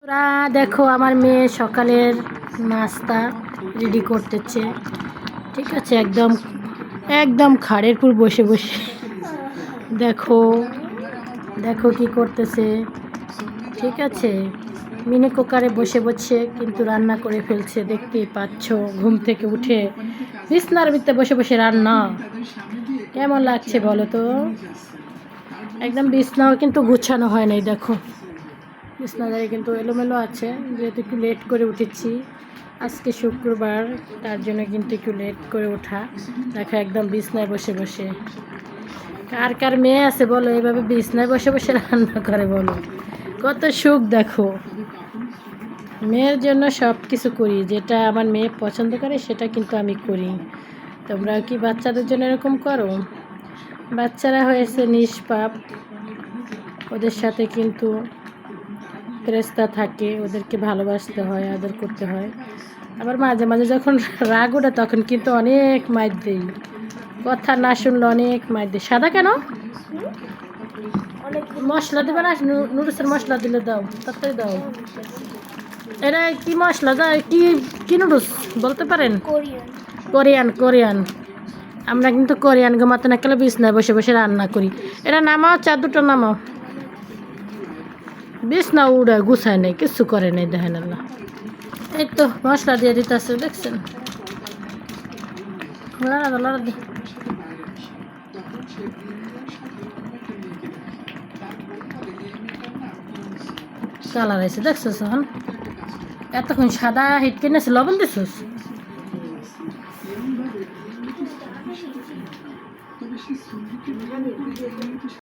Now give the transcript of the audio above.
ওরা দেখো আমার মেয়ে সকালের নাস্তা রেডি করতেছে। ঠিক আছে, একদম একদম খাড়ের উপর বসে বসে দেখো দেখো কি করতেছে। ঠিক আছে, মিনি কুকারে বসে বসে কিন্তু রান্না করে ফেলছে, দেখতেই পাচ্ছ। ঘুম থেকে উঠে বিছনার ভিতরে বসে বসে রান্না, কেমন লাগছে বলো তো। একদম বিছনাও কিন্তু গুছানো হয় নাই, দেখো বিছনাদারি কিন্তু এলোমেলো আছে, যেহেতু একটু লেট করে উঠেছি আজকে শুক্রবার, তার জন্য কিন্তু একটু লেট করে ওঠা। দেখো একদম বিছনায় বসে বসে। কার কার মেয়ে আছে বলো এইভাবে বিছনায় বসে বসে রান্না করে, বলো কত সুখ। দেখো মেয়ের জন্য সব কিছু করি, যেটা আমার মেয়ে পছন্দ করে সেটা কিন্তু আমি করি। তোমরা কি বাচ্চাদের জন্য এরকম করো? বাচ্চারা হয়েছে নিষ্পাপ, ওদের সাথে কিন্তু ফেরেশতা থাকে, ওদেরকে ভালোবাসতে হয়, আদর করতে হয়। আবার মাঝে মাঝে যখন রাগ ওঠে তখন কিন্তু অনেক মাইর দিই, কথা না শুনলে অনেক মাইর দিই। সাদা কেন? মশলা দেবে না? নুডলসের মশলা দিলে দাও, তাড়াতাড়ি দাও। এটা কি মশলা দাও? কি কি নুডলস বলতে পারেন? Korean Korean. আমরা কিন্তু কোরিয়ান ঘুমাতে না গেলে বিছনায় বসে বসে রান্না করি। এটা নামাও, চা দুটো নামাও। বিছনা উড়ে গুছায় নেই, কিচ্ছু করে নেই, দেখেন আল্লাহ। এই তো মশলা দিয়ে দিতেছে, দেখছেন? লড়া দে লড়া দে। কালার আছে দেখছিস? এখন এতক্ষণ সাদা হিট কিনেছে, লবণ দিছিস?